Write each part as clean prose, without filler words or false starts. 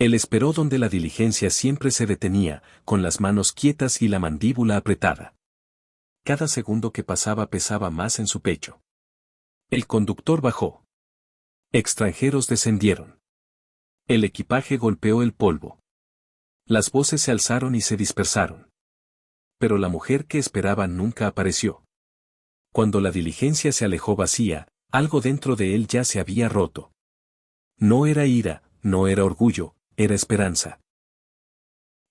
Él esperó donde la diligencia siempre se detenía, con las manos quietas y la mandíbula apretada. Cada segundo que pasaba pesaba más en su pecho. El conductor bajó. Extranjeros descendieron. El equipaje golpeó el polvo. Las voces se alzaron y se dispersaron. Pero la mujer que esperaba nunca apareció. Cuando la diligencia se alejó vacía, algo dentro de él ya se había roto. No era ira, no era orgullo, era esperanza.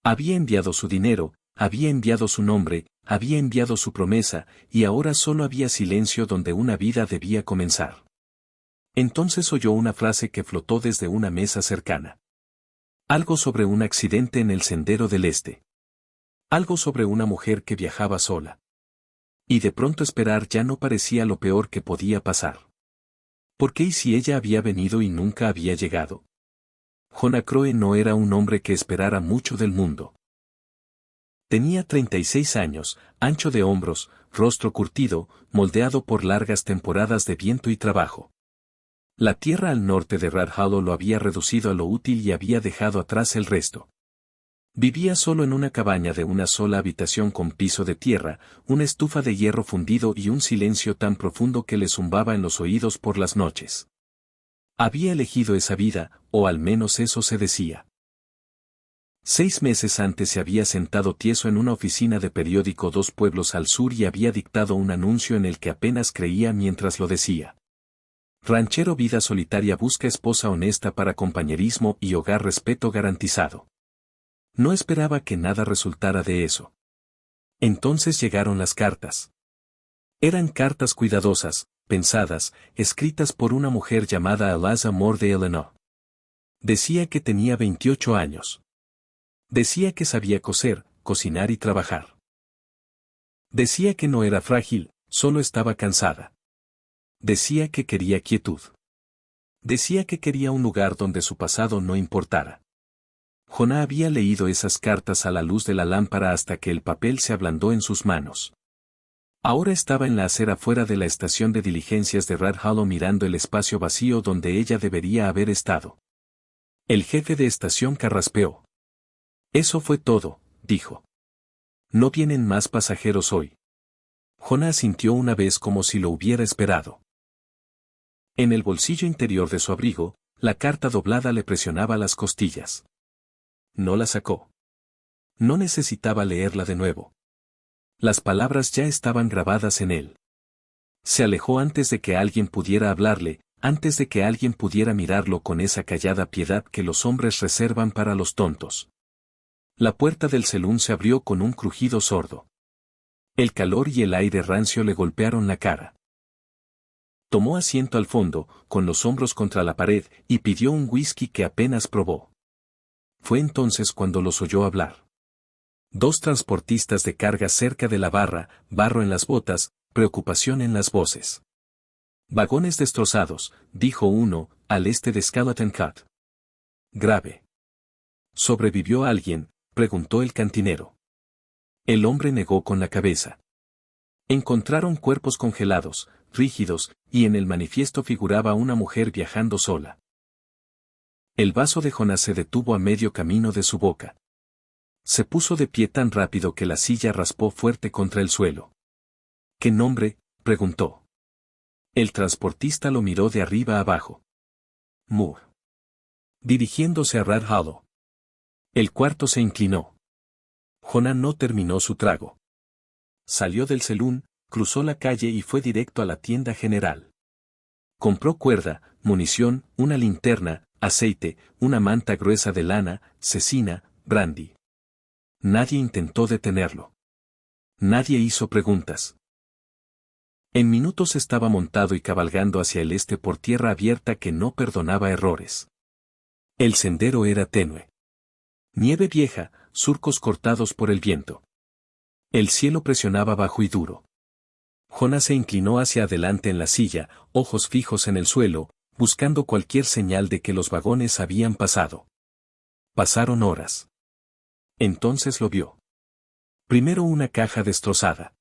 Había enviado su dinero, había enviado su nombre, había enviado su promesa, y ahora solo había silencio donde una vida debía comenzar. Entonces oyó una frase que flotó desde una mesa cercana. Algo sobre un accidente en el sendero del este. Algo sobre una mujer que viajaba sola. Y de pronto esperar ya no parecía lo peor que podía pasar. ¿Por qué y si ella había venido y nunca había llegado? Jonah Crowe no era un hombre que esperara mucho del mundo. Tenía 36 años, ancho de hombros, rostro curtido, moldeado por largas temporadas de viento y trabajo. La tierra al norte de Rat Hollow lo había reducido a lo útil y había dejado atrás el resto. Vivía solo en una cabaña de una sola habitación con piso de tierra, una estufa de hierro fundido y un silencio tan profundo que le zumbaba en los oídos por las noches. Había elegido esa vida, o al menos eso se decía. 6 meses antes se había sentado tieso en una oficina de periódico 2 pueblos al sur y había dictado un anuncio en el que apenas creía mientras lo decía. Ranchero vida solitaria busca esposa honesta para compañerismo y hogar respeto garantizado. No esperaba que nada resultara de eso. Entonces llegaron las cartas. Eran cartas cuidadosas, pensadas, escritas por una mujer llamada Eliza Moore de Illinois. Decía que tenía 28 años. Decía que sabía coser, cocinar y trabajar. Decía que no era frágil, solo estaba cansada. Decía que quería quietud. Decía que quería un lugar donde su pasado no importara. Jonah había leído esas cartas a la luz de la lámpara hasta que el papel se ablandó en sus manos. Ahora estaba en la acera fuera de la estación de diligencias de Rat Hollow mirando el espacio vacío donde ella debería haber estado. El jefe de estación carraspeó. Eso fue todo, dijo. No vienen más pasajeros hoy. Jonah asintió una vez como si lo hubiera esperado. En el bolsillo interior de su abrigo, la carta doblada le presionaba las costillas. No la sacó. No necesitaba leerla de nuevo. Las palabras ya estaban grabadas en él. Se alejó antes de que alguien pudiera hablarle, antes de que alguien pudiera mirarlo con esa callada piedad que los hombres reservan para los tontos. La puerta del salón se abrió con un crujido sordo. El calor y el aire rancio le golpearon la cara. Tomó asiento al fondo, con los hombros contra la pared, y pidió un whisky que apenas probó. Fue entonces cuando los oyó hablar. 2 transportistas de carga cerca de la barra, barro en las botas, preocupación en las voces. Vagones destrozados, dijo uno, al este de Skeleton Cut. Grave. ¿Sobrevivió alguien?, preguntó el cantinero. El hombre negó con la cabeza. Encontraron cuerpos congelados, rígidos, y en el manifiesto figuraba una mujer viajando sola. El vaso de Jonah se detuvo a medio camino de su boca. Se puso de pie tan rápido que la silla raspó fuerte contra el suelo. ¿Qué nombre?, preguntó. El transportista lo miró de arriba abajo. Moore. Dirigiéndose a Rat Hollow. El cuarto se inclinó. Jonah no terminó su trago. Salió del salón, cruzó la calle y fue directo a la tienda general. Compró cuerda, munición, una linterna, aceite, una manta gruesa de lana, cecina, brandy. Nadie intentó detenerlo. Nadie hizo preguntas. En minutos estaba montado y cabalgando hacia el este por tierra abierta que no perdonaba errores. El sendero era tenue. Nieve vieja, surcos cortados por el viento. El cielo presionaba bajo y duro. Jonah se inclinó hacia adelante en la silla, ojos fijos en el suelo, buscando cualquier señal de que los vagones habían pasado. Pasaron horas. Entonces lo vio. Primero una caja destrozada.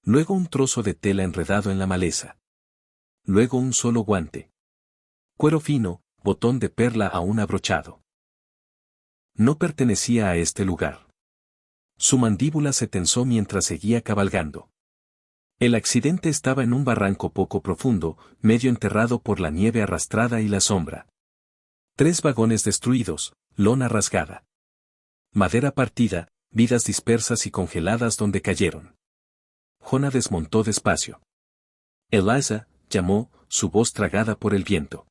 Luego un trozo de tela enredado en la maleza. Luego un solo guante. Cuero fino, botón de perla aún abrochado. No pertenecía a este lugar. Su mandíbula se tensó mientras seguía cabalgando. El accidente estaba en un barranco poco profundo, medio enterrado por la nieve arrastrada y la sombra. 3 vagones destruidos, lona rasgada. Madera partida, vidas dispersas y congeladas donde cayeron. Jonah desmontó despacio. Eliza, llamó, su voz tragada por el viento.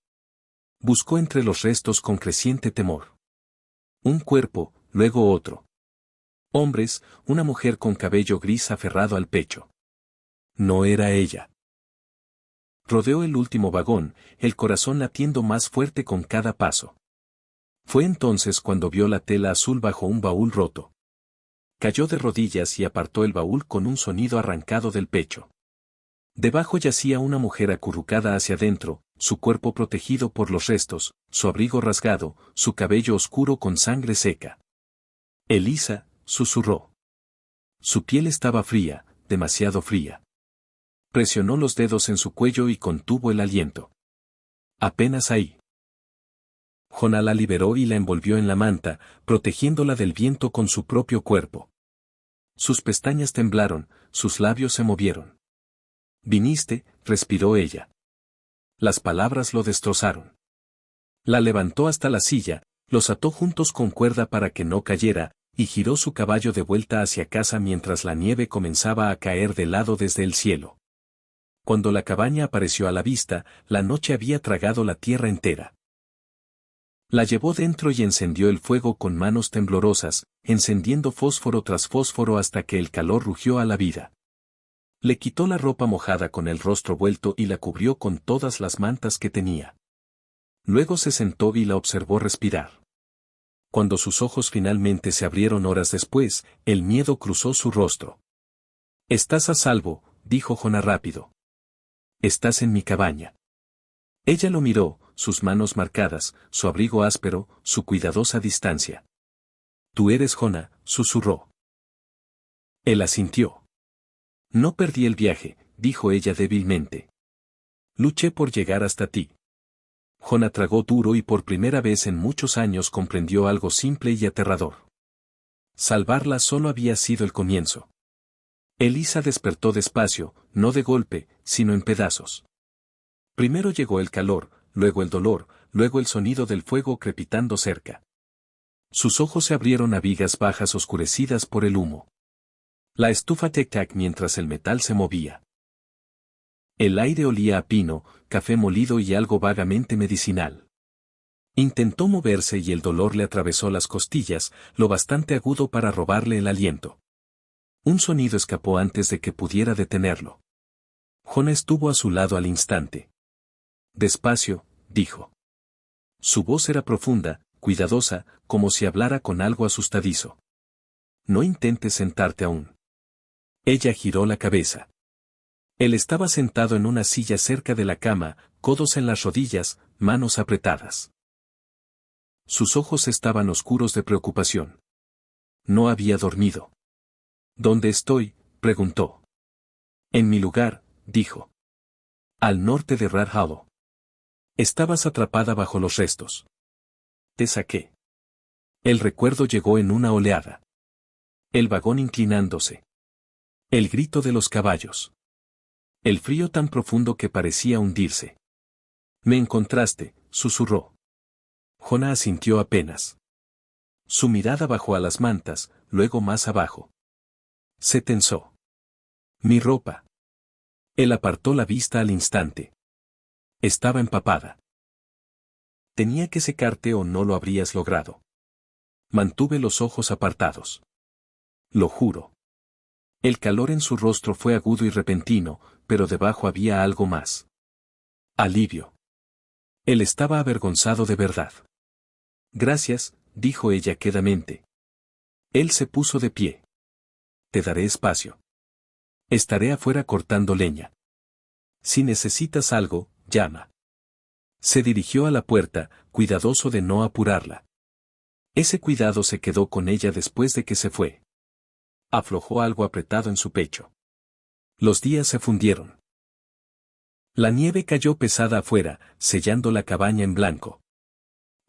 Buscó entre los restos con creciente temor. Un cuerpo, luego otro. Hombres, una mujer con cabello gris aferrado al pecho. No era ella. Rodeó el último vagón, el corazón latiendo más fuerte con cada paso. Fue entonces cuando vio la tela azul bajo un baúl roto. Cayó de rodillas y apartó el baúl con un sonido arrancado del pecho. Debajo yacía una mujer acurrucada hacia adentro, su cuerpo protegido por los restos, su abrigo rasgado, su cabello oscuro con sangre seca. Eliza, susurró. Su piel estaba fría, demasiado fría. Presionó los dedos en su cuello y contuvo el aliento. Apenas ahí. Jonah la liberó y la envolvió en la manta, protegiéndola del viento con su propio cuerpo. Sus pestañas temblaron, sus labios se movieron. Viniste, respiró ella. Las palabras lo destrozaron. La levantó hasta la silla, los ató juntos con cuerda para que no cayera, y giró su caballo de vuelta hacia casa mientras la nieve comenzaba a caer de lado desde el cielo. Cuando la cabaña apareció a la vista, la noche había tragado la tierra entera. La llevó dentro y encendió el fuego con manos temblorosas, encendiendo fósforo tras fósforo hasta que el calor rugió a la vida. Le quitó la ropa mojada con el rostro vuelto y la cubrió con todas las mantas que tenía. Luego se sentó y la observó respirar. Cuando sus ojos finalmente se abrieron horas después, el miedo cruzó su rostro. «Estás a salvo», dijo Jonah rápido. «Estás en mi cabaña». Ella lo miró, sus manos marcadas, su abrigo áspero, su cuidadosa distancia. «Tú eres Jonah», susurró. Él asintió. «No perdí el viaje», dijo ella débilmente. «Luché por llegar hasta ti». Jonah tragó duro y por primera vez en muchos años comprendió algo simple y aterrador. Salvarla solo había sido el comienzo. Eliza despertó despacio, no de golpe, sino en pedazos. Primero llegó el calor, luego el dolor, luego el sonido del fuego crepitando cerca. Sus ojos se abrieron a vigas bajas oscurecidas por el humo. La estufa tic-tac mientras el metal se movía. El aire olía a pino, café molido y algo vagamente medicinal. Intentó moverse y el dolor le atravesó las costillas, lo bastante agudo para robarle el aliento. Un sonido escapó antes de que pudiera detenerlo. Jonah estuvo a su lado al instante. «Despacio», dijo. Su voz era profunda, cuidadosa, como si hablara con algo asustadizo. «No intentes sentarte aún». Ella giró la cabeza. Él estaba sentado en una silla cerca de la cama, codos en las rodillas, manos apretadas. Sus ojos estaban oscuros de preocupación. No había dormido. «¿Dónde estoy?», preguntó. «En mi lugar», dijo. «Al norte de Rat Hollow. Estabas atrapada bajo los restos. Te saqué». El recuerdo llegó en una oleada. El vagón inclinándose. El grito de los caballos. El frío tan profundo que parecía hundirse. «Me encontraste», susurró. Jonah asintió apenas. Su mirada bajó a las mantas, luego más abajo. Se tensó. «Mi ropa». Él apartó la vista al instante. Estaba empapada. «Tenía que secarte o no lo habrías logrado». Mantuve los ojos apartados. «Lo juro». El calor en su rostro fue agudo y repentino, pero debajo había algo más. Alivio. Él estaba avergonzado de verdad. «Gracias», dijo ella quedamente. Él se puso de pie. «Te daré espacio. Estaré afuera cortando leña. Si necesitas algo, llama». Se dirigió a la puerta, cuidadoso de no apurarla. Ese cuidado se quedó con ella después de que se fue. Aflojó algo apretado en su pecho. Los días se fundieron. La nieve cayó pesada afuera, sellando la cabaña en blanco.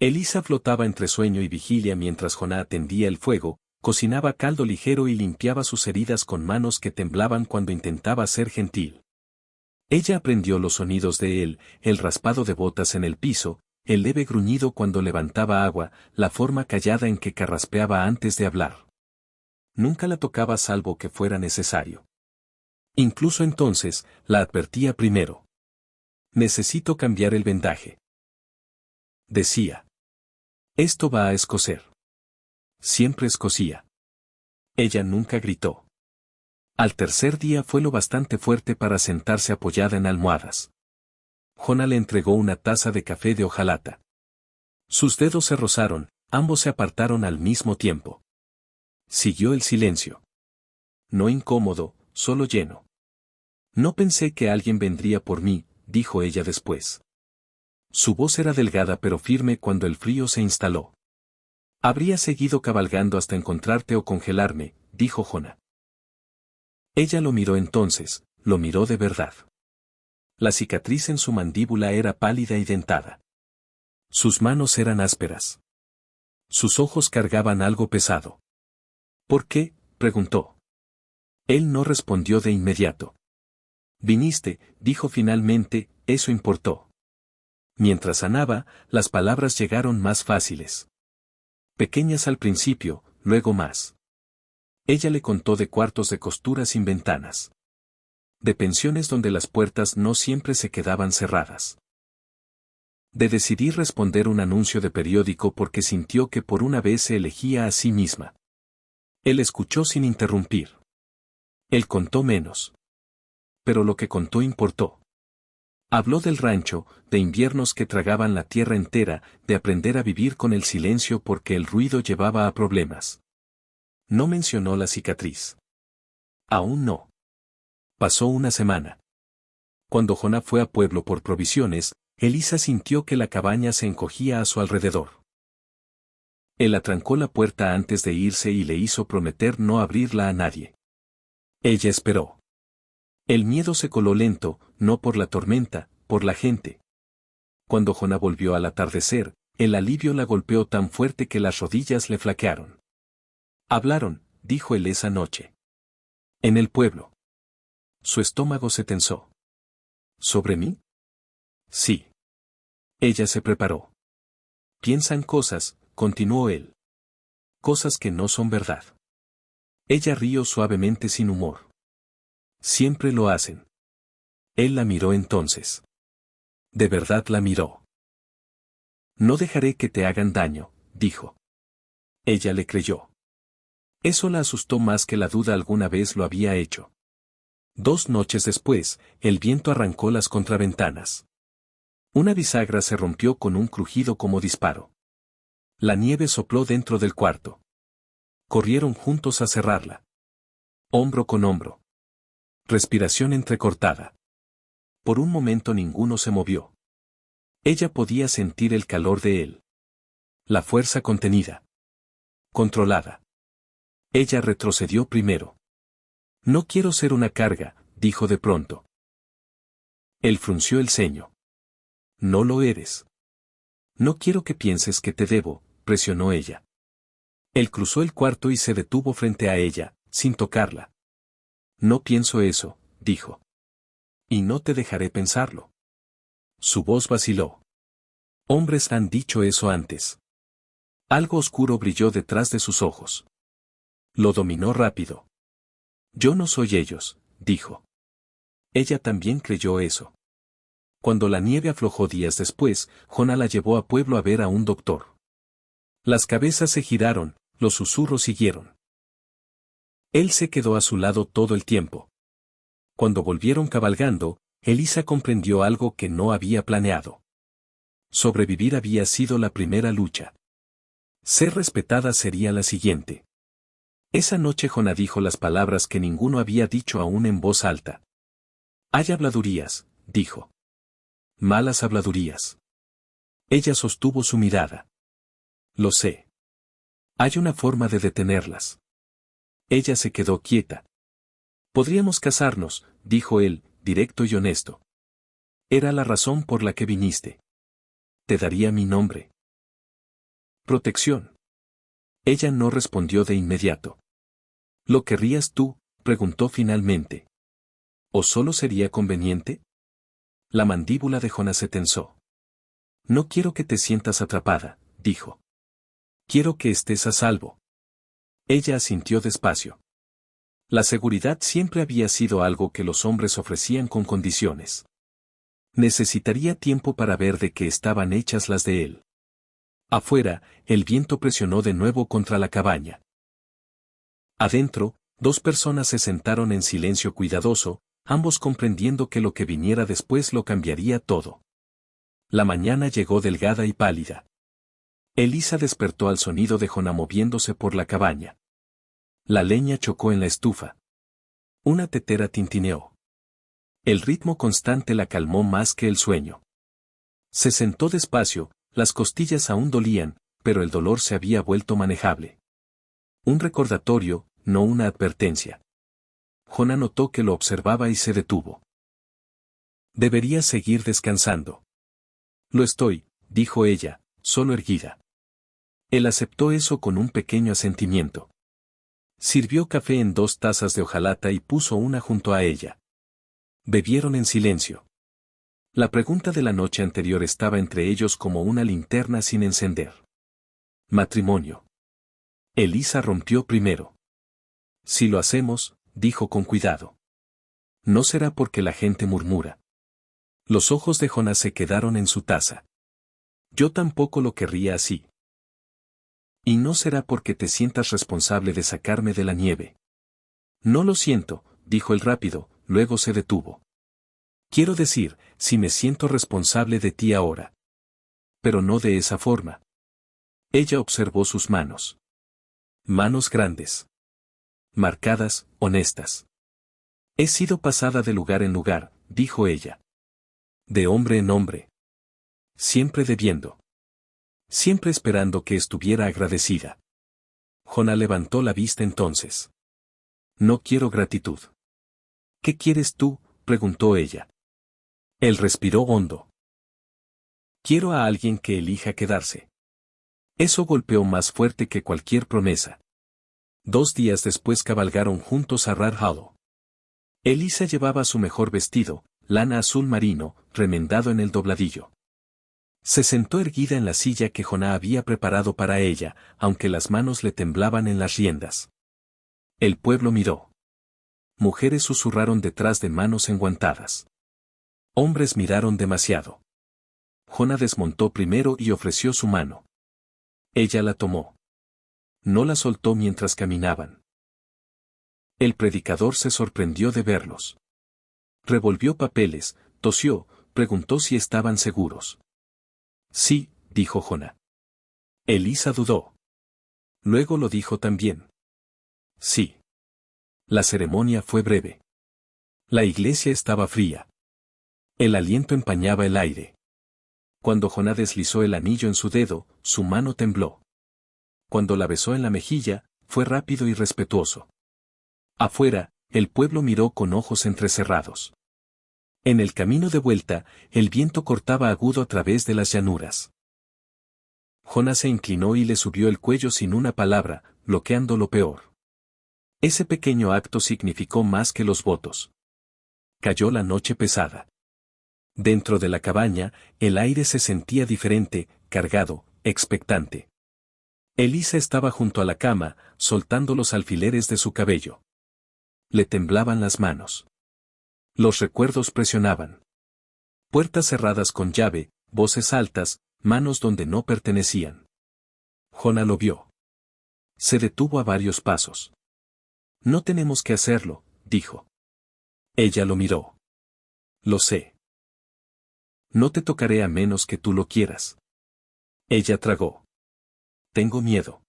Elisa flotaba entre sueño y vigilia mientras Jonah atendía el fuego, cocinaba caldo ligero y limpiaba sus heridas con manos que temblaban cuando intentaba ser gentil. Ella aprendió los sonidos de él, el raspado de botas en el piso, el leve gruñido cuando levantaba agua, la forma callada en que carraspeaba antes de hablar. Nunca la tocaba salvo que fuera necesario. Incluso entonces, la advertía primero. Necesito cambiar el vendaje. Decía. Esto va a escocer. Siempre escocía. Ella nunca gritó. Al tercer día fue lo bastante fuerte para sentarse apoyada en almohadas. Jonah le entregó una taza de café de hojalata. Sus dedos se rozaron, ambos se apartaron al mismo tiempo. Siguió el silencio. No incómodo, solo lleno. No pensé que alguien vendría por mí, dijo ella después. Su voz era delgada pero firme cuando el frío se instaló. Habría seguido cabalgando hasta encontrarte o congelarme, dijo Jonah. Ella lo miró entonces, lo miró de verdad. La cicatriz en su mandíbula era pálida y dentada. Sus manos eran ásperas. Sus ojos cargaban algo pesado. ¿Por qué?, preguntó. Él no respondió de inmediato. Viniste, dijo finalmente, eso importó. Mientras sanaba, las palabras llegaron más fáciles. Pequeñas al principio, luego más. Ella le contó de cuartos de costura sin ventanas. De pensiones donde las puertas no siempre se quedaban cerradas. De decidir responder un anuncio de periódico porque sintió que por una vez se elegía a sí misma. Él escuchó sin interrumpir. Él contó menos. Pero lo que contó importó. Habló del rancho, de inviernos que tragaban la tierra entera, de aprender a vivir con el silencio porque el ruido llevaba a problemas. No mencionó la cicatriz. Aún no. Pasó una semana. Cuando Jonah fue a Pueblo por provisiones, Elisa sintió que la cabaña se encogía a su alrededor. Él atrancó la puerta antes de irse y le hizo prometer no abrirla a nadie. Ella esperó. El miedo se coló lento, no por la tormenta, por la gente. Cuando Jonah volvió al atardecer, el alivio la golpeó tan fuerte que las rodillas le flaquearon. Hablaron, dijo él esa noche. En el pueblo. Su estómago se tensó. ¿Sobre mí? Sí. Ella se preparó. Piensan cosas, continuó él. Cosas que no son verdad. Ella rió suavemente sin humor. Siempre lo hacen. Él la miró entonces. De verdad la miró. No dejaré que te hagan daño, dijo. Ella le creyó. Eso la asustó más que la duda alguna vez lo había hecho. 2 noches después, el viento arrancó las contraventanas. Una bisagra se rompió con un crujido como disparo. La nieve sopló dentro del cuarto. Corrieron juntos a cerrarla. Hombro con hombro. Respiración entrecortada. Por un momento ninguno se movió. Ella podía sentir el calor de él. La fuerza contenida. Controlada. Ella retrocedió primero. No quiero ser una carga, dijo de pronto. Él frunció el ceño. No lo eres. No quiero que pienses que te debo, presionó ella. Él cruzó el cuarto y se detuvo frente a ella, sin tocarla. No pienso eso, dijo. Y no te dejaré pensarlo. Su voz vaciló. Hombres han dicho eso antes. Algo oscuro brilló detrás de sus ojos. Lo dominó rápido. Yo no soy ellos, dijo. Ella también creyó eso. Cuando la nieve aflojó días después, Jonah la llevó a Pueblo a ver a un doctor. Las cabezas se giraron, los susurros siguieron. Él se quedó a su lado todo el tiempo. Cuando volvieron cabalgando, Elisa comprendió algo que no había planeado. Sobrevivir había sido la primera lucha. Ser respetada sería la siguiente. Esa noche Jonah dijo las palabras que ninguno había dicho aún en voz alta. Hay habladurías, dijo. Malas habladurías. Ella sostuvo su mirada. Lo sé. Hay una forma de detenerlas. Ella se quedó quieta. Podríamos casarnos, dijo él, directo y honesto. Era la razón por la que viniste. Te daría mi nombre. Protección. Ella no respondió de inmediato. ¿Lo querrías tú?, preguntó finalmente. ¿O solo sería conveniente? La mandíbula de Jonás se tensó. No quiero que te sientas atrapada, dijo. Quiero que estés a salvo. Ella asintió despacio. La seguridad siempre había sido algo que los hombres ofrecían con condiciones. Necesitaría tiempo para ver de qué estaban hechas las de él. Afuera, el viento presionó de nuevo contra la cabaña. Adentro, dos personas se sentaron en silencio cuidadoso, ambos comprendiendo que lo que viniera después lo cambiaría todo. La mañana llegó delgada y pálida. Elisa despertó al sonido de Jonás moviéndose por la cabaña. La leña chocó en la estufa. Una tetera tintineó. El ritmo constante la calmó más que el sueño. Se sentó despacio, las costillas aún dolían, pero el dolor se había vuelto manejable. Un recordatorio, no una advertencia. Jonás notó que lo observaba y se detuvo. Deberías seguir descansando. Lo estoy, dijo ella, solo erguida. Él aceptó eso con un pequeño asentimiento. Sirvió café en 2 tazas de hojalata y puso una junto a ella. Bebieron en silencio. La pregunta de la noche anterior estaba entre ellos como una linterna sin encender. Matrimonio. Elisa rompió primero. Si lo hacemos, dijo con cuidado. No será porque la gente murmura. Los ojos de Jonás se quedaron en su taza. Yo tampoco lo querría así. Y no será porque te sientas responsable de sacarme de la nieve. No lo siento, dijo el rápido, luego se detuvo. Quiero decir, si me siento responsable de ti ahora. Pero no de esa forma. Ella observó sus manos. Manos grandes. Marcadas, honestas. He sido pasada de lugar en lugar, dijo ella. De hombre en hombre. Siempre debiendo. Siempre esperando que estuviera agradecida. Jonás levantó la vista entonces. No quiero gratitud. ¿Qué quieres tú?, preguntó ella. Él respiró hondo. Quiero a alguien que elija quedarse. Eso golpeó más fuerte que cualquier promesa. 2 días después cabalgaron juntos a Rat Hollow. Elisa llevaba su mejor vestido, lana azul marino, remendado en el dobladillo. Se sentó erguida en la silla que Jonás había preparado para ella, aunque las manos le temblaban en las riendas. El pueblo miró. Mujeres susurraron detrás de manos enguantadas. Hombres miraron demasiado. Jonás desmontó primero y ofreció su mano. Ella la tomó. No la soltó mientras caminaban. El predicador se sorprendió de verlos. Revolvió papeles, tosió, preguntó si estaban seguros. Sí, dijo Jonás. Elisa dudó. Luego lo dijo también. Sí. La ceremonia fue breve. La iglesia estaba fría. El aliento empañaba el aire. Cuando Jonás deslizó el anillo en su dedo, su mano tembló. Cuando la besó en la mejilla, fue rápido y respetuoso. Afuera, el pueblo miró con ojos entrecerrados. En el camino de vuelta, el viento cortaba agudo a través de las llanuras. Jonás se inclinó y le subió el cuello sin una palabra, bloqueando lo peor. Ese pequeño acto significó más que los votos. Cayó la noche pesada. Dentro de la cabaña, el aire se sentía diferente, cargado, expectante. Elisa estaba junto a la cama, soltando los alfileres de su cabello. Le temblaban las manos. Los recuerdos presionaban. Puertas cerradas con llave, voces altas, manos donde no pertenecían. Jonás lo vio. Se detuvo a varios pasos. No tenemos que hacerlo, dijo. Ella lo miró. Lo sé. No te tocaré a menos que tú lo quieras. Ella tragó. Tengo miedo.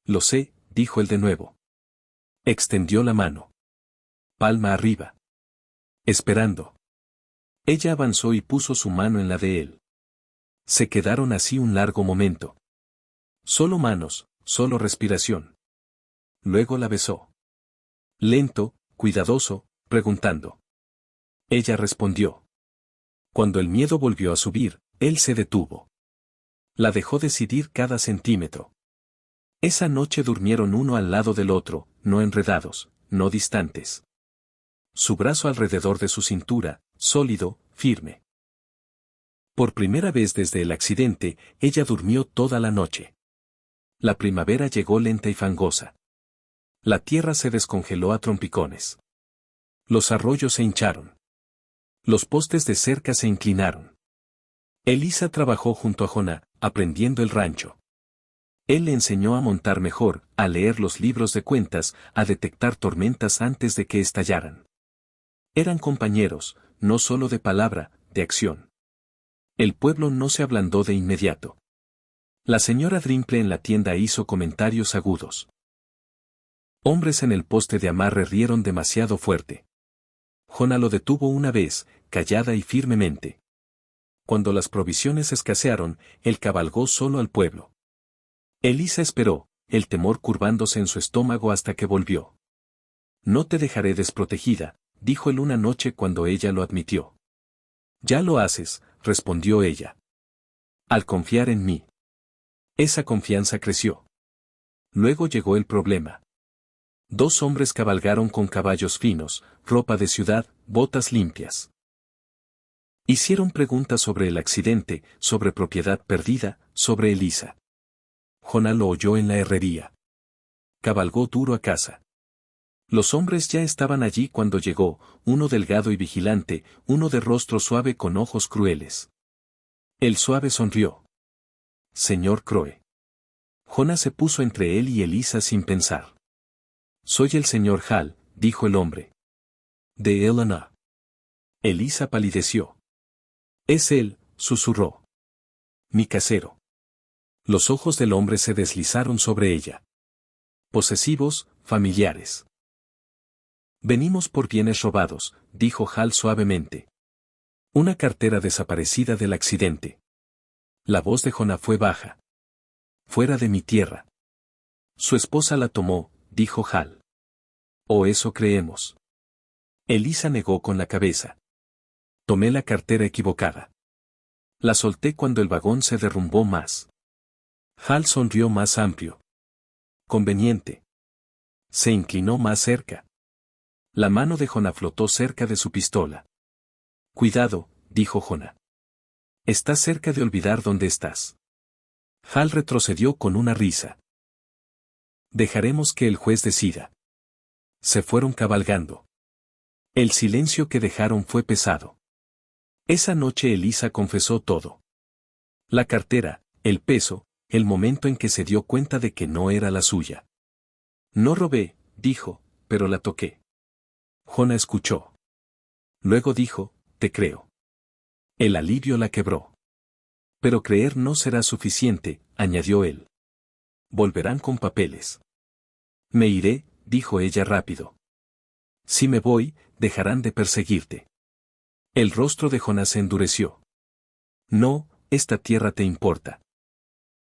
Lo sé, dijo él de nuevo. Extendió la mano. Palma arriba. Esperando. Ella avanzó y puso su mano en la de él. Se quedaron así un largo momento. Solo manos, solo respiración. Luego la besó. Lento, cuidadoso, preguntando. Ella respondió. Cuando el miedo volvió a subir, él se detuvo. La dejó decidir cada centímetro. Esa noche durmieron uno al lado del otro, no enredados, no distantes. Su brazo alrededor de su cintura, sólido, firme. Por primera vez desde el accidente, ella durmió toda la noche. La primavera llegó lenta y fangosa. La tierra se descongeló a trompicones. Los arroyos se hincharon. Los postes de cerca se inclinaron. Elisa trabajó junto a Jonah, aprendiendo el rancho. Él le enseñó a montar mejor, a leer los libros de cuentas, a detectar tormentas antes de que estallaran. Eran compañeros, no solo de palabra, de acción. El pueblo no se ablandó de inmediato. La señora Drimple en la tienda hizo comentarios agudos. Hombres en el poste de amarre rieron demasiado fuerte. Jonah lo detuvo una vez, callada y firmemente. Cuando las provisiones escasearon, él cabalgó solo al pueblo. Elisa esperó, el temor curvándose en su estómago hasta que volvió. No te dejaré desprotegida, dijo él una noche cuando ella lo admitió. Ya lo haces, respondió ella. Al confiar en mí. Esa confianza creció. Luego llegó el problema. Dos hombres cabalgaron con caballos finos, ropa de ciudad, botas limpias. Hicieron preguntas sobre el accidente, sobre propiedad perdida, sobre Elisa. Jonah lo oyó en la herrería. Cabalgó duro a casa. Los hombres ya estaban allí cuando llegó, uno delgado y vigilante, uno de rostro suave con ojos crueles. El suave sonrió. Señor Croe. Jonah se puso entre él y Elisa sin pensar. Soy el señor Hall, dijo el hombre. De Elena. Elisa palideció. Es él, susurró. Mi casero. Los ojos del hombre se deslizaron sobre ella. Posesivos, familiares. Venimos por bienes robados, dijo Hal suavemente. Una cartera desaparecida del accidente. La voz de Jonah fue baja. Fuera de mi tierra. Su esposa la tomó, dijo Hal. O eso creemos. Elisa negó con la cabeza. Tomé la cartera equivocada. La solté cuando el vagón se derrumbó más. Hal sonrió más amplio. Conveniente. Se inclinó más cerca. La mano de Jonah flotó cerca de su pistola. Cuidado, dijo Jonah. Estás cerca de olvidar dónde estás. Hal retrocedió con una risa. Dejaremos que el juez decida. Se fueron cabalgando. El silencio que dejaron fue pesado. Esa noche Elisa confesó todo. La cartera, el peso, el momento en que se dio cuenta de que no era la suya. No robé, dijo, pero la toqué. Jonah escuchó. Luego dijo, te creo. El alivio la quebró. Pero creer no será suficiente, añadió él. Volverán con papeles. Me iré, dijo ella rápido. Si me voy, dejarán de perseguirte. El rostro de Jonah se endureció. No, esta tierra te importa.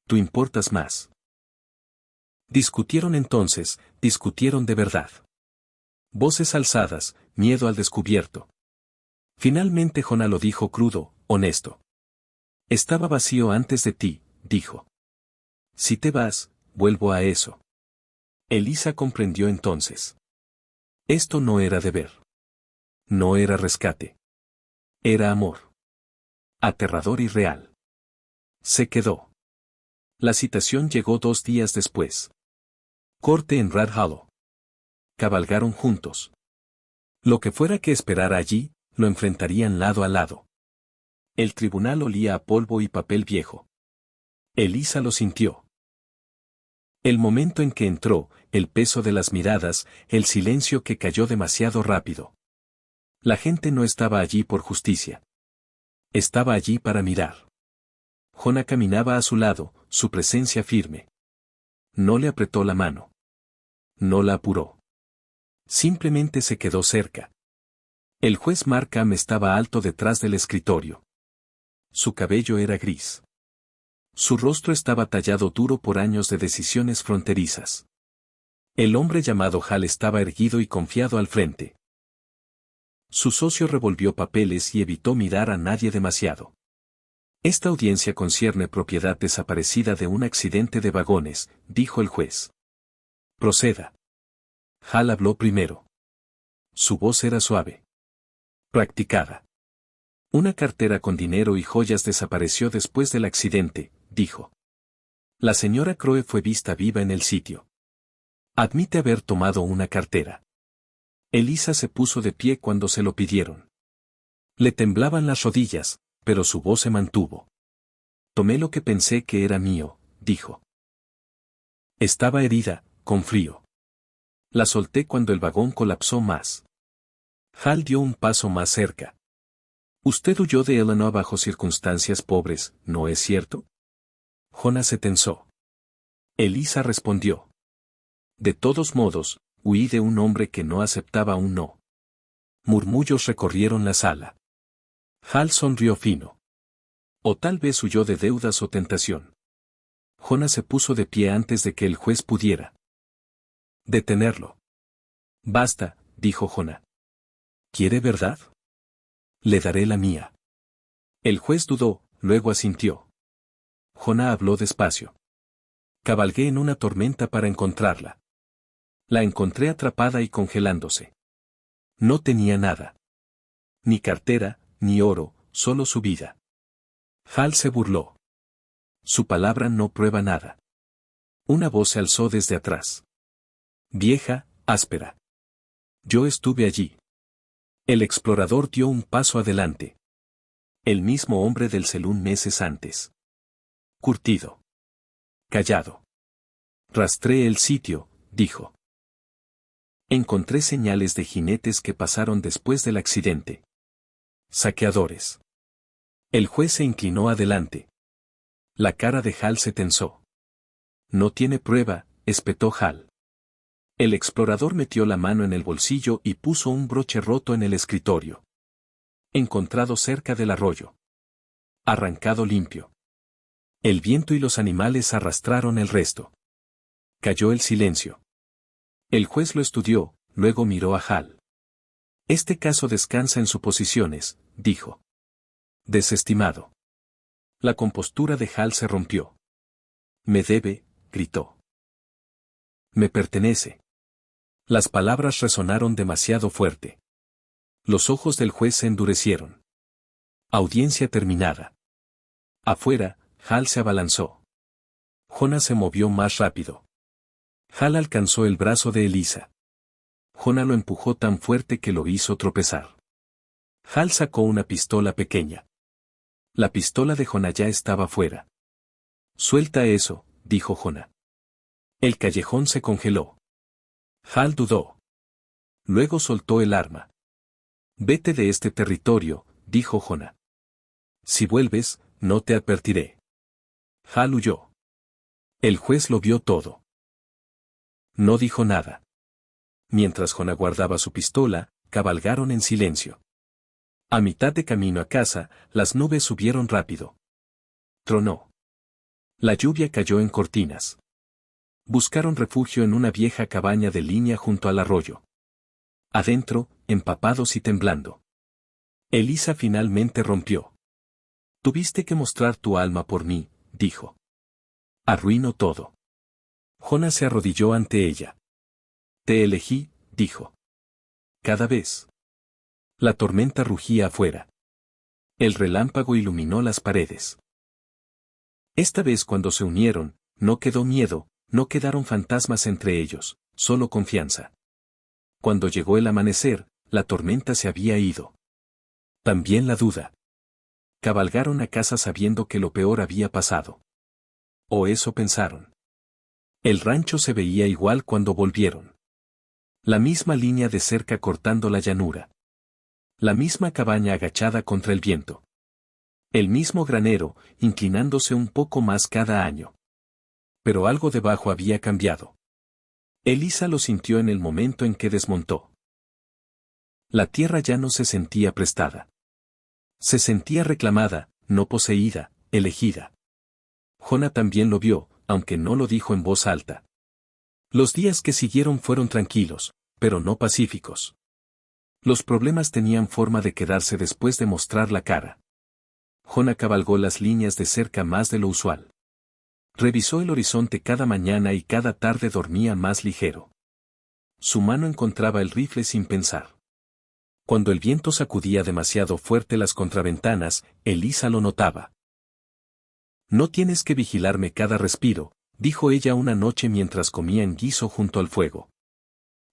Tú importas más. Discutieron entonces, discutieron de verdad. Voces alzadas, miedo al descubierto. Finalmente Jonah lo dijo crudo, honesto. Estaba vacío antes de ti, dijo. Si te vas, vuelvo a eso. Elisa comprendió entonces. Esto no era deber. No era rescate. Era amor. Aterrador y real. Se quedó. La citación llegó 2 días después. Corte en Rat Hollow. Cabalgaron juntos. Lo que fuera que esperara allí, lo enfrentarían lado a lado. El tribunal olía a polvo y papel viejo. Elisa lo sintió. El momento en que entró, el peso de las miradas, el silencio que cayó demasiado rápido. La gente no estaba allí por justicia. Estaba allí para mirar. Jonah caminaba a su lado, su presencia firme. No le apretó la mano. No la apuró. Simplemente se quedó cerca. El juez Markham estaba alto detrás del escritorio. Su cabello era gris. Su rostro estaba tallado duro por años de decisiones fronterizas. El hombre llamado Hal estaba erguido y confiado al frente. Su socio revolvió papeles y evitó mirar a nadie demasiado. Esta audiencia concierne propiedad desaparecida de un accidente de vagones, dijo el juez. Proceda. Hal habló primero. Su voz era suave. Practicada. Una cartera con dinero y joyas desapareció después del accidente, dijo. La señora Crowe fue vista viva en el sitio. Admite haber tomado una cartera. Elisa se puso de pie cuando se lo pidieron. Le temblaban las rodillas, pero su voz se mantuvo. Tomé lo que pensé que era mío, dijo. Estaba herida, con frío. La solté cuando el vagón colapsó más. Hal dio un paso más cerca. Usted huyó de Eleanor bajo circunstancias pobres, ¿no es cierto? Jonah se tensó. Elisa respondió. De todos modos, huí de un hombre que no aceptaba un no. Murmullos recorrieron la sala. Hal sonrió fino. O tal vez huyó de deudas o tentación. Jonah se puso de pie antes de que el juez pudiera detenerlo. Basta, dijo Jonah. ¿Quiere verdad? Le daré la mía. El juez dudó, luego asintió. Jonah habló despacio. Cabalgué en una tormenta para encontrarla. La encontré atrapada y congelándose. No tenía nada. Ni cartera, ni oro, solo su vida. Hal se burló. Su palabra no prueba nada. Una voz se alzó desde atrás. Vieja, áspera. Yo estuve allí. El explorador dio un paso adelante. El mismo hombre del Selún meses antes. Curtido. Callado. Rastré el sitio, dijo. Encontré señales de jinetes que pasaron después del accidente. Saqueadores. El juez se inclinó adelante. La cara de Hal se tensó. No tiene prueba, espetó Hal. El explorador metió la mano en el bolsillo y puso un broche roto en el escritorio. Encontrado cerca del arroyo. Arrancado limpio. El viento y los animales arrastraron el resto. Cayó el silencio. El juez lo estudió, luego miró a Hal. Este caso descansa en suposiciones, dijo. Desestimado. La compostura de Hal se rompió. Me debe, gritó. Me pertenece. Las palabras resonaron demasiado fuerte. Los ojos del juez se endurecieron. Audiencia terminada. Afuera, Hal se abalanzó. Jonah se movió más rápido. Hal alcanzó el brazo de Elisa. Jonah lo empujó tan fuerte que lo hizo tropezar. Hal sacó una pistola pequeña. La pistola de Jonah ya estaba fuera. Suelta eso, dijo Jonah. El callejón se congeló. Hal dudó. Luego soltó el arma. Vete de este territorio, dijo Jonah. Si vuelves, no te advertiré. Hal huyó. El juez lo vio todo. No dijo nada. Mientras Jonah guardaba su pistola, cabalgaron en silencio. A mitad de camino a casa, las nubes subieron rápido. Tronó. La lluvia cayó en cortinas. Buscaron refugio en una vieja cabaña de leña junto al arroyo. Adentro, empapados y temblando. Elisa finalmente rompió. Tuviste que mostrar tu alma por mí, dijo. Arruino todo. Jonah se arrodilló ante ella. Te elegí, dijo. Cada vez. La tormenta rugía afuera. El relámpago iluminó las paredes. Esta vez cuando se unieron, no quedó miedo, no quedaron fantasmas entre ellos, solo confianza. Cuando llegó el amanecer, la tormenta se había ido. También la duda. Cabalgaron a casa sabiendo que lo peor había pasado. O eso pensaron. El rancho se veía igual cuando volvieron. La misma línea de cerca cortando la llanura. La misma cabaña agachada contra el viento. El mismo granero, inclinándose un poco más cada año. Pero algo debajo había cambiado. Elisa lo sintió en el momento en que desmontó. La tierra ya no se sentía prestada. Se sentía reclamada, no poseída, elegida. Jonah también lo vio, aunque no lo dijo en voz alta. Los días que siguieron fueron tranquilos, pero no pacíficos. Los problemas tenían forma de quedarse después de mostrar la cara. Jona cabalgó las líneas de cerca más de lo usual. Revisó el horizonte cada mañana y cada tarde dormía más ligero. Su mano encontraba el rifle sin pensar. Cuando el viento sacudía demasiado fuerte las contraventanas, Elisa lo notaba. No tienes que vigilarme cada respiro, dijo ella una noche mientras comían guiso junto al fuego.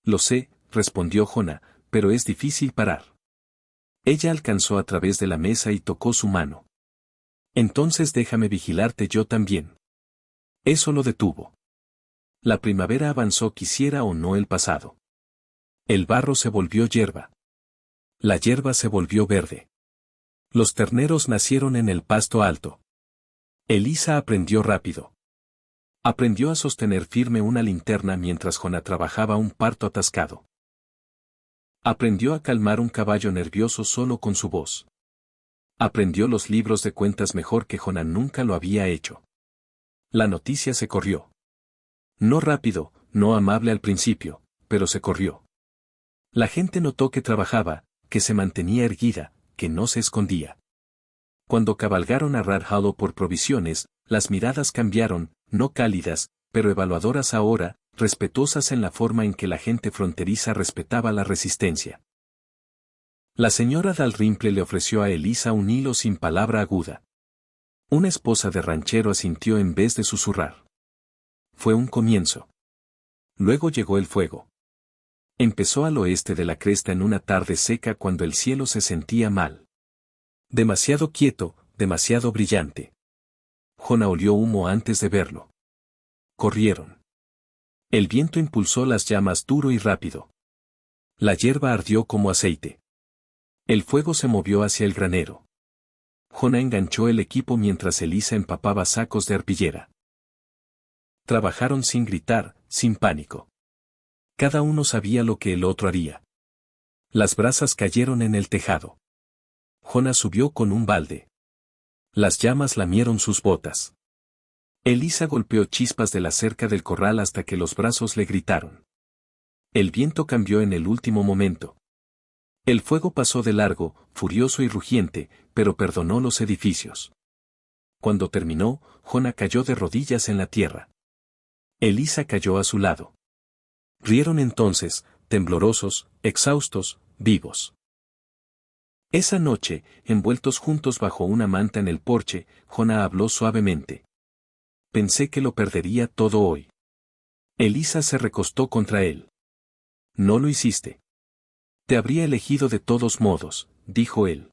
Lo sé, respondió Jona, pero es difícil parar. Ella alcanzó a través de la mesa y tocó su mano. Entonces déjame vigilarte yo también. Eso lo detuvo. La primavera avanzó quisiera o no el pasado. El barro se volvió hierba. La hierba se volvió verde. Los terneros nacieron en el pasto alto. Elisa aprendió rápido. Aprendió a sostener firme una linterna mientras Jona trabajaba un parto atascado. Aprendió a calmar un caballo nervioso solo con su voz. Aprendió los libros de cuentas mejor que Jona nunca lo había hecho. La noticia se corrió. No rápido, no amable al principio, pero se corrió. La gente notó que trabajaba, que se mantenía erguida, que no se escondía. Cuando cabalgaron a Rat Hollow por provisiones, las miradas cambiaron, no cálidas, pero evaluadoras ahora, respetuosas en la forma en que la gente fronteriza respetaba la resistencia. La señora Dalrymple le ofreció a Elisa un hilo sin palabra aguda. Una esposa de ranchero asintió en vez de susurrar. Fue un comienzo. Luego llegó el fuego. Empezó al oeste de la cresta en una tarde seca cuando el cielo se sentía mal. Demasiado quieto, demasiado brillante. Jona olió humo antes de verlo. Corrieron. El viento impulsó las llamas duro y rápido. La hierba ardió como aceite. El fuego se movió hacia el granero. Jona enganchó el equipo mientras Elisa empapaba sacos de arpillera. Trabajaron sin gritar, sin pánico. Cada uno sabía lo que el otro haría. Las brasas cayeron en el tejado. Jona subió con un balde. Las llamas lamieron sus botas. Elisa golpeó chispas de la cerca del corral hasta que los brazos le gritaron. El viento cambió en el último momento. El fuego pasó de largo, furioso y rugiente, pero perdonó los edificios. Cuando terminó, Jona cayó de rodillas en la tierra. Elisa cayó a su lado. Rieron entonces, temblorosos, exhaustos, vivos. Esa noche, envueltos juntos bajo una manta en el porche, Jona habló suavemente. Pensé que lo perdería todo hoy. Elisa se recostó contra él. No lo hiciste. Te habría elegido de todos modos, dijo él.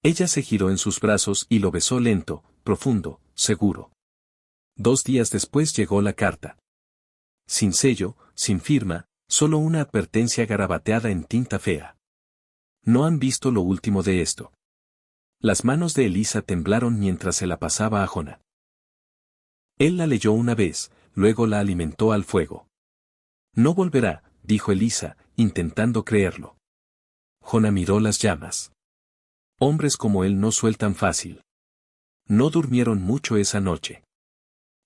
Ella se giró en sus brazos y lo besó lento, profundo, seguro. 2 días después llegó la carta. Sin sello, sin firma, solo una advertencia garabateada en tinta fea. No han visto lo último de esto. Las manos de Elisa temblaron mientras se la pasaba a Jona. Él la leyó una vez, luego la alimentó al fuego. No volverá, dijo Elisa, intentando creerlo. Jona miró las llamas. Hombres como él no sueltan fácil. No durmieron mucho esa noche.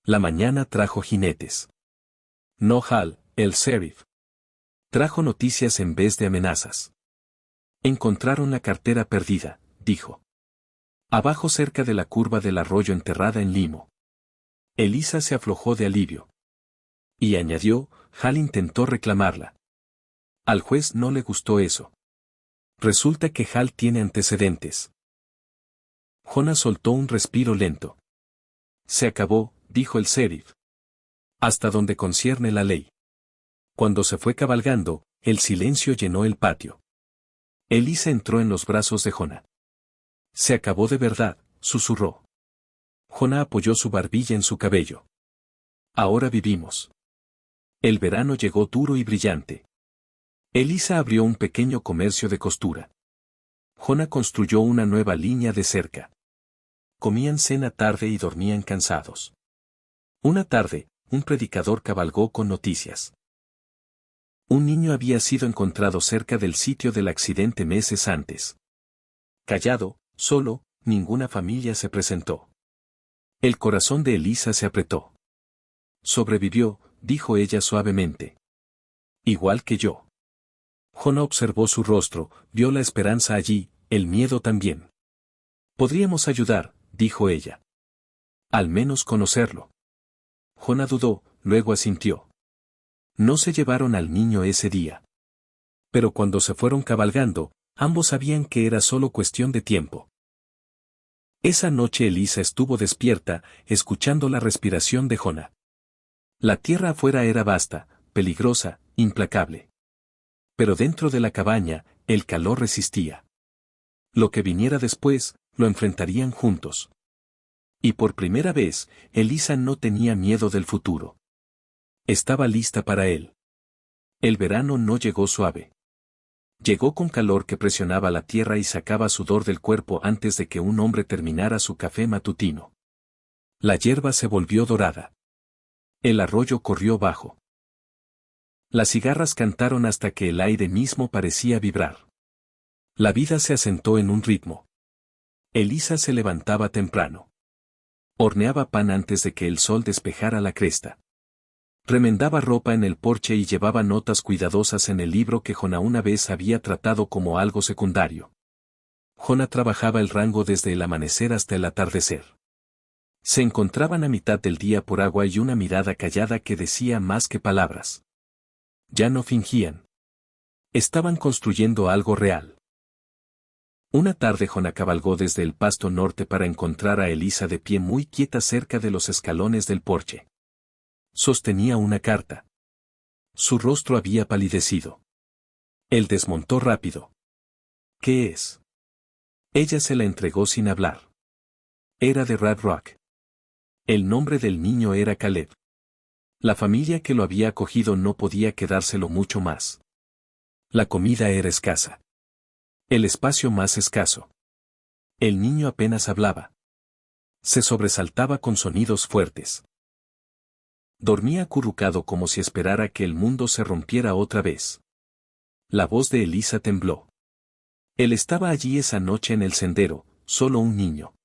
La mañana trajo jinetes. No Hal, el sheriff. Trajo noticias en vez de amenazas. Encontraron la cartera perdida, dijo. Abajo cerca de la curva del arroyo enterrada en limo. Elisa se aflojó de alivio. Y añadió, Hal intentó reclamarla. Al juez no le gustó eso. Resulta que Hal tiene antecedentes. Jona soltó un respiro lento. Se acabó, dijo el sheriff. Hasta donde concierne la ley. Cuando se fue cabalgando, el silencio llenó el patio. Elisa entró en los brazos de Jona. Se acabó de verdad, susurró. Jona apoyó su barbilla en su cabello. Ahora vivimos. El verano llegó duro y brillante. Elisa abrió un pequeño comercio de costura. Jona construyó una nueva línea de cerca. Comían cena tarde y dormían cansados. Una tarde, un predicador cabalgó con noticias. Un niño había sido encontrado cerca del sitio del accidente meses antes. Callado, solo, ninguna familia se presentó. El corazón de Elisa se apretó. Sobrevivió, dijo ella suavemente. Igual que yo. Jona observó su rostro, vio la esperanza allí, el miedo también. Podríamos ayudar, dijo ella. Al menos conocerlo. Jona dudó, luego asintió. No se llevaron al niño ese día. Pero cuando se fueron cabalgando, ambos sabían que era solo cuestión de tiempo. Esa noche Elisa estuvo despierta, escuchando la respiración de Jona. La tierra afuera era vasta, peligrosa, implacable. Pero dentro de la cabaña, el calor resistía. Lo que viniera después, lo enfrentarían juntos. Y por primera vez, Elisa no tenía miedo del futuro. Estaba lista para él. El verano no llegó suave. Llegó con calor que presionaba la tierra y sacaba sudor del cuerpo antes de que un hombre terminara su café matutino. La hierba se volvió dorada. El arroyo corrió bajo. Las cigarras cantaron hasta que el aire mismo parecía vibrar. La vida se asentó en un ritmo. Elisa se levantaba temprano. Horneaba pan antes de que el sol despejara la cresta. Remendaba ropa en el porche y llevaba notas cuidadosas en el libro que Jona una vez había tratado como algo secundario. Jona trabajaba el rango desde el amanecer hasta el atardecer. Se encontraban a mitad del día por agua y una mirada callada que decía más que palabras. Ya no fingían. Estaban construyendo algo real. Una tarde Jona cabalgó desde el pasto norte para encontrar a Elisa de pie muy quieta cerca de los escalones del porche. Sostenía una carta. Su rostro había palidecido. Él desmontó rápido. ¿Qué es? Ella se la entregó sin hablar. Era de Red Rock. El nombre del niño era Caleb. La familia que lo había acogido no podía quedárselo mucho más. La comida era escasa. El espacio más escaso. El niño apenas hablaba. Se sobresaltaba con sonidos fuertes. Dormía acurrucado como si esperara que el mundo se rompiera otra vez. La voz de Elisa tembló. Él estaba allí esa noche en el sendero, solo un niño.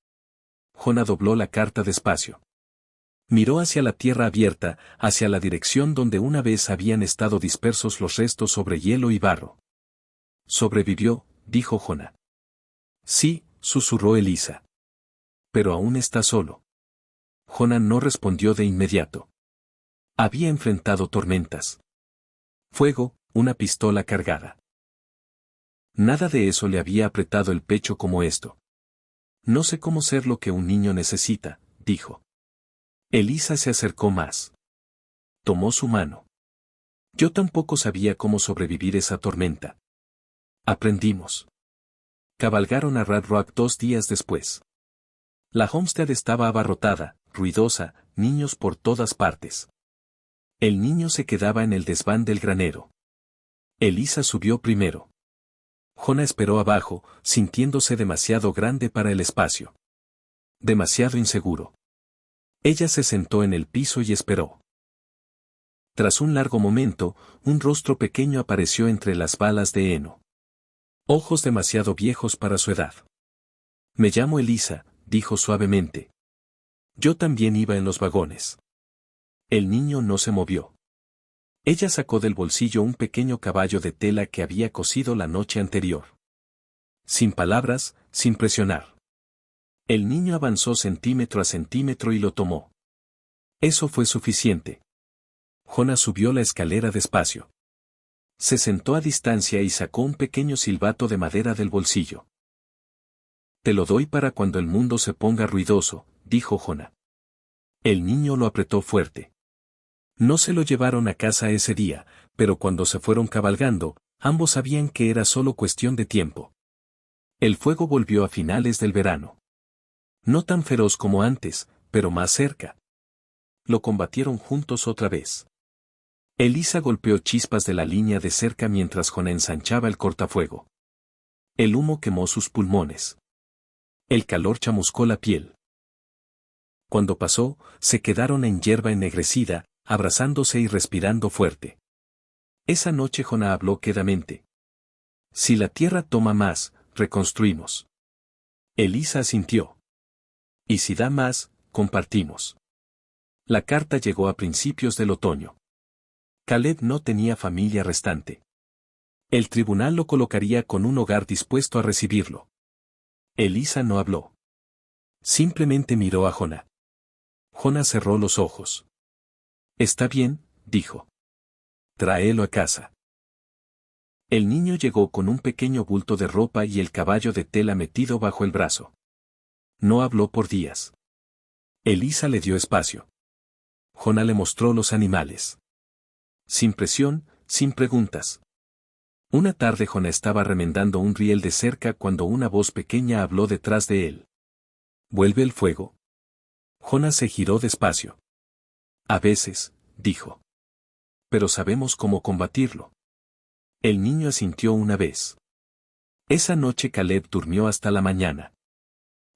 Jona dobló la carta despacio. Miró hacia la tierra abierta, hacia la dirección donde una vez habían estado dispersos los restos sobre hielo y barro. Sobrevivió, dijo Jona. Sí, susurró Elisa. Pero aún está solo. Jona no respondió de inmediato. Había enfrentado tormentas. Fuego, una pistola cargada. Nada de eso le había apretado el pecho como esto. No sé cómo ser lo que un niño necesita, dijo. Elisa se acercó más. Tomó su mano. Yo tampoco sabía cómo sobrevivir esa tormenta. Aprendimos. Cabalgaron a Red Rock 2 días después. La homestead estaba abarrotada, ruidosa, niños por todas partes. El niño se quedaba en el desván del granero. Elisa subió primero. Jona esperó abajo, sintiéndose demasiado grande para el espacio. Demasiado inseguro. Ella se sentó en el piso y esperó. Tras un largo momento, un rostro pequeño apareció entre las balas de heno. Ojos demasiado viejos para su edad. Me llamo Elisa, dijo suavemente. Yo también iba en los vagones. El niño no se movió. Ella sacó del bolsillo un pequeño caballo de tela que había cosido la noche anterior. Sin palabras, sin presionar. El niño avanzó centímetro a centímetro y lo tomó. Eso fue suficiente. Jona subió la escalera despacio. Se sentó a distancia y sacó un pequeño silbato de madera del bolsillo. Te lo doy para cuando el mundo se ponga ruidoso, dijo Jona. El niño lo apretó fuerte. No se lo llevaron a casa ese día, pero cuando se fueron cabalgando, ambos sabían que era solo cuestión de tiempo. El fuego volvió a finales del verano. No tan feroz como antes, pero más cerca. Lo combatieron juntos otra vez. Elisa golpeó chispas de la línea de cerca mientras Jona ensanchaba el cortafuego. El humo quemó sus pulmones. El calor chamuscó la piel. Cuando pasó, se quedaron en hierba ennegrecida, abrazándose y respirando fuerte. Esa noche Jona habló quedamente. Si la tierra toma más, reconstruimos. Elisa asintió. Y si da más, compartimos. La carta llegó a principios del otoño. Caleb no tenía familia restante. El tribunal lo colocaría con un hogar dispuesto a recibirlo. Elisa no habló. Simplemente miró a Jonah. Jonah cerró los ojos. Está bien, dijo. Tráelo a casa. El niño llegó con un pequeño bulto de ropa y el caballo de tela metido bajo el brazo. No habló por días. Elisa le dio espacio. Jonah le mostró los animales. Sin presión, sin preguntas. Una tarde Jonah estaba remendando un riel de cerca cuando una voz pequeña habló detrás de él. ¿Vuelve el fuego? Jonah se giró despacio. A veces, dijo. Pero sabemos cómo combatirlo. El niño asintió una vez. Esa noche Caleb durmió hasta la mañana.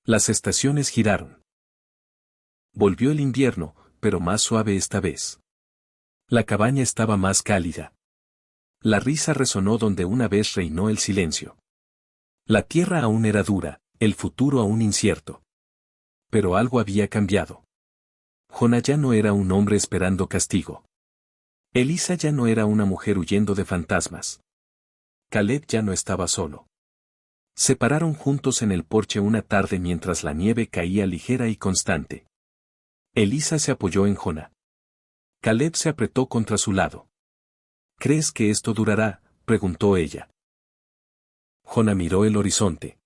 Las estaciones giraron. Volvió el invierno, pero más suave esta vez. La cabaña estaba más cálida. La risa resonó donde una vez reinó el silencio. La tierra aún era dura, el futuro aún incierto. Pero algo había cambiado. Jonah ya no era un hombre esperando castigo. Elisa ya no era una mujer huyendo de fantasmas. Caleb ya no estaba solo. Se pararon juntos en el porche una tarde mientras la nieve caía ligera y constante. Elisa se apoyó en Jonah. Caleb se apretó contra su lado. ¿Crees que esto durará?, preguntó ella. Jonah miró el horizonte.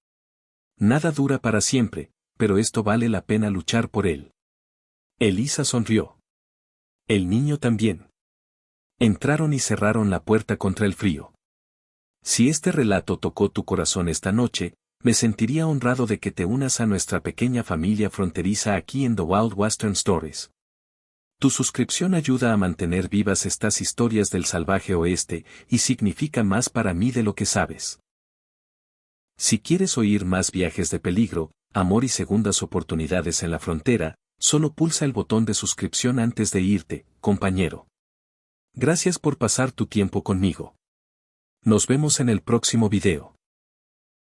Nada dura para siempre, pero esto vale la pena luchar por él. Elisa sonrió. El niño también. Entraron y cerraron la puerta contra el frío. Si este relato tocó tu corazón esta noche, me sentiría honrado de que te unas a nuestra pequeña familia fronteriza aquí en The Wild Western Stories. Tu suscripción ayuda a mantener vivas estas historias del salvaje oeste y significa más para mí de lo que sabes. Si quieres oír más viajes de peligro, amor y segundas oportunidades en la frontera, solo pulsa el botón de suscripción antes de irte, compañero. Gracias por pasar tu tiempo conmigo. Nos vemos en el próximo video.